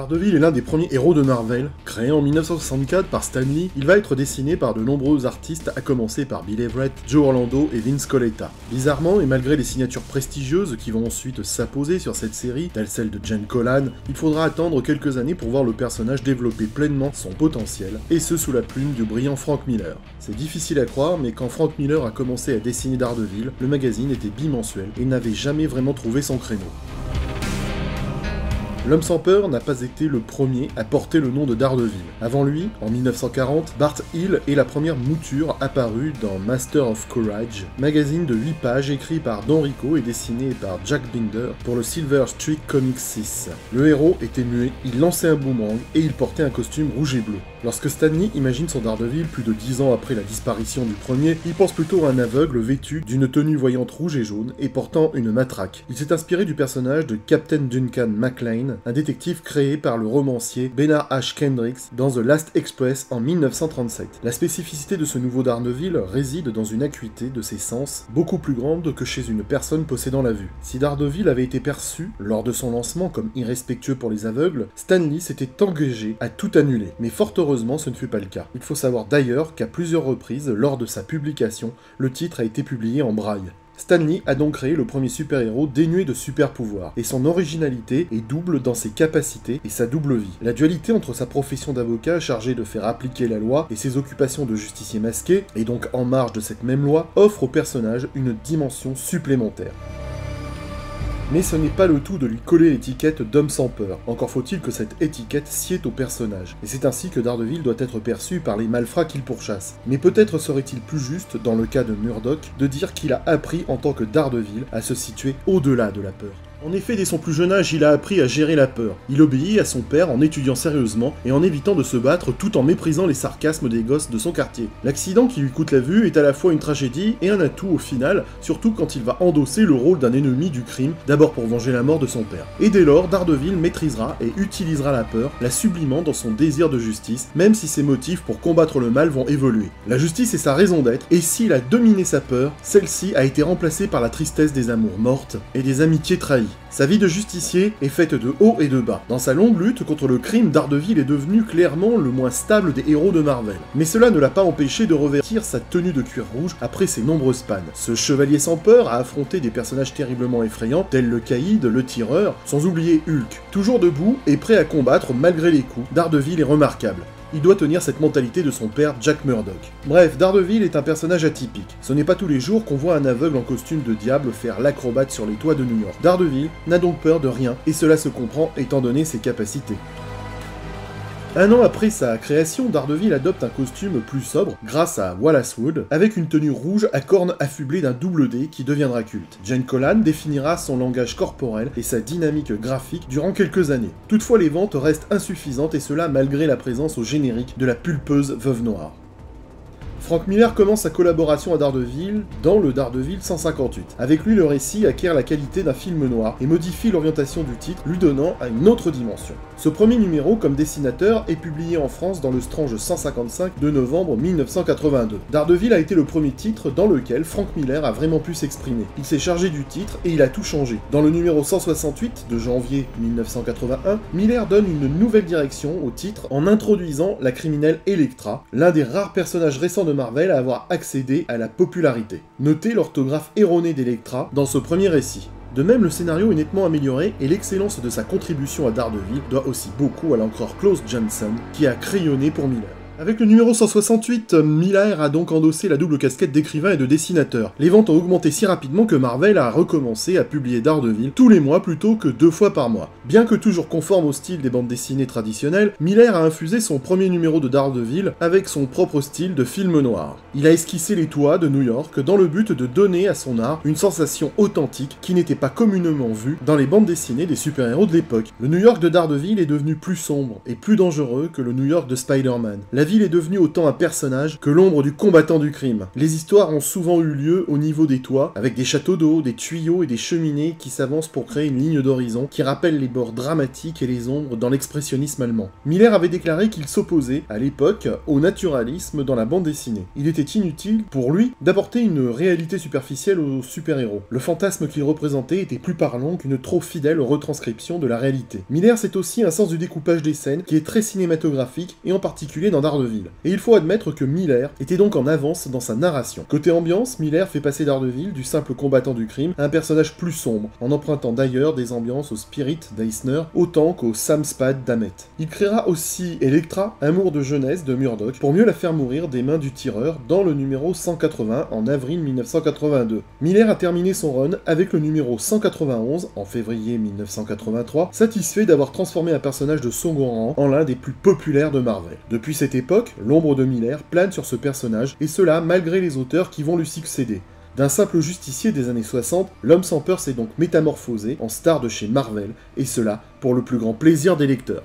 Daredevil est l'un des premiers héros de Marvel. Créé en 1964 par Stan Lee, il va être dessiné par de nombreux artistes, à commencer par Bill Everett, Joe Orlando et Vince Colletta. Bizarrement, et malgré les signatures prestigieuses qui vont ensuite s'apposer sur cette série, telle celle de Jen Collan, il faudra attendre quelques années pour voir le personnage développer pleinement son potentiel, et ce sous la plume du brillant Frank Miller. C'est difficile à croire, mais quand Frank Miller a commencé à dessiner Daredevil, le magazine était bimensuel et n'avait jamais vraiment trouvé son créneau. L'Homme sans peur n'a pas été le premier à porter le nom de Daredevil. Avant lui, en 1940, Bart Hill est la première mouture apparue dans Master of Courage, magazine de 8 pages écrit par Don Rico et dessiné par Jack Binder pour le Silver Streak Comics 6. Le héros était muet, il lançait un boomerang et il portait un costume rouge et bleu. Lorsque Stan Lee imagine son Daredevil plus de 10 ans après la disparition du premier, il pense plutôt à un aveugle vêtu d'une tenue voyante rouge et jaune et portant une matraque. Il s'est inspiré du personnage de Captain Duncan MacLean, un détective créé par le romancier Bernard H. Kendricks dans The Last Express en 1937. La spécificité de ce nouveau Daredevil réside dans une acuité de ses sens beaucoup plus grande que chez une personne possédant la vue. Si Daredevil avait été perçu, lors de son lancement, comme irrespectueux pour les aveugles, Stan Lee s'était engagé à tout annuler, mais fort heureusement ce ne fut pas le cas. Il faut savoir d'ailleurs qu'à plusieurs reprises, lors de sa publication, le titre a été publié en braille. Stan Lee a donc créé le premier super-héros dénué de super-pouvoirs, et son originalité est double dans ses capacités et sa double vie. La dualité entre sa profession d'avocat chargé de faire appliquer la loi et ses occupations de justicier masqué, et donc en marge de cette même loi, offre au personnage une dimension supplémentaire. Mais ce n'est pas le tout de lui coller l'étiquette d'homme sans peur, encore faut-il que cette étiquette sied au personnage, et c'est ainsi que Daredevil doit être perçu par les malfrats qu'il pourchasse. Mais peut-être serait-il plus juste, dans le cas de Murdoch, de dire qu'il a appris en tant que Daredevil à se situer au-delà de la peur. En effet, dès son plus jeune âge, il a appris à gérer la peur. Il obéit à son père en étudiant sérieusement et en évitant de se battre tout en méprisant les sarcasmes des gosses de son quartier. L'accident qui lui coûte la vue est à la fois une tragédie et un atout au final, surtout quand il va endosser le rôle d'un ennemi du crime, d'abord pour venger la mort de son père. Et dès lors, Daredevil maîtrisera et utilisera la peur, la sublimant dans son désir de justice, même si ses motifs pour combattre le mal vont évoluer. La justice est sa raison d'être, et s'il a dominé sa peur, celle-ci a été remplacée par la tristesse des amours mortes et des amitiés trahies. Sa vie de justicier est faite de hauts et de bas. Dans sa longue lutte contre le crime, Daredevil est devenu clairement le moins stable des héros de Marvel. Mais cela ne l'a pas empêché de revêtir sa tenue de cuir rouge après ses nombreuses pannes. Ce chevalier sans peur a affronté des personnages terriblement effrayants, tels le caïd, le tireur, sans oublier Hulk. Toujours debout et prêt à combattre malgré les coups, Daredevil est remarquable. Il doit tenir cette mentalité de son père, Jack Murdoch. Bref, Daredevil est un personnage atypique. Ce n'est pas tous les jours qu'on voit un aveugle en costume de diable faire l'acrobate sur les toits de New York. Daredevil n'a donc peur de rien, et cela se comprend étant donné ses capacités. Un an après sa création, Daredevil adopte un costume plus sobre, grâce à Wallace Wood, avec une tenue rouge à cornes affublées d'un double D qui deviendra culte. Jen Collan définira son langage corporel et sa dynamique graphique durant quelques années. Toutefois, les ventes restent insuffisantes et cela malgré la présence au générique de la pulpeuse Veuve Noire. Frank Miller commence sa collaboration à Daredevil dans le Daredevil 158. Avec lui, le récit acquiert la qualité d'un film noir et modifie l'orientation du titre, lui donnant à une autre dimension. Ce premier numéro, comme dessinateur, est publié en France dans le Strange 155 de novembre 1982. Daredevil a été le premier titre dans lequel Frank Miller a vraiment pu s'exprimer. Il s'est chargé du titre et il a tout changé. Dans le numéro 168 de janvier 1981, Miller donne une nouvelle direction au titre en introduisant la criminelle Elektra, l'un des rares personnages récents de Marvel à avoir accédé à la popularité. Notez l'orthographe erronée d'Elektra dans ce premier récit. De même, le scénario est nettement amélioré et l'excellence de sa contribution à Daredevil doit aussi beaucoup à l'encreur Klaus Janson qui a crayonné pour Miller. Avec le numéro 168, Miller a donc endossé la double casquette d'écrivain et de dessinateur. Les ventes ont augmenté si rapidement que Marvel a recommencé à publier Daredevil tous les mois plutôt que 2 fois par mois. Bien que toujours conforme au style des bandes dessinées traditionnelles, Miller a infusé son premier numéro de Daredevil avec son propre style de film noir. Il a esquissé les toits de New York dans le but de donner à son art une sensation authentique qui n'était pas communément vue dans les bandes dessinées des super-héros de l'époque. Le New York de Daredevil est devenu plus sombre et plus dangereux que le New York de Spider-Man. La ville est devenue autant un personnage que l'ombre du combattant du crime. Les histoires ont souvent eu lieu au niveau des toits, avec des châteaux d'eau, des tuyaux et des cheminées qui s'avancent pour créer une ligne d'horizon qui rappelle les bords dramatiques et les ombres dans l'expressionnisme allemand. Miller avait déclaré qu'il s'opposait, à l'époque, au naturalisme dans la bande dessinée. Il était inutile, pour lui, d'apporter une réalité superficielle aux super-héros. Le fantasme qu'il représentait était plus parlant qu'une trop fidèle retranscription de la réalité. Miller, c'est aussi un sens du découpage des scènes qui est très cinématographique, et en particulier dans Daredevil. Et il faut admettre que Miller était donc en avance dans sa narration. Côté ambiance, Miller fait passer Daredevil du simple combattant du crime à un personnage plus sombre, en empruntant d'ailleurs des ambiances au Spirit d'Eisner autant qu'au Sam Spade d'Hammett. Il créera aussi Elektra, amour de jeunesse de Murdoch, pour mieux la faire mourir des mains du tireur dans le numéro 180 en avril 1982. Miller a terminé son run avec le numéro 191 en février 1983, satisfait d'avoir transformé un personnage de second rang en l'un des plus populaires de Marvel. Depuis cette époque, l'ombre de Miller plane sur ce personnage, et cela malgré les auteurs qui vont lui succéder. D'un simple justicier des années 60, l'homme sans peur s'est donc métamorphosé en star de chez Marvel, et cela pour le plus grand plaisir des lecteurs.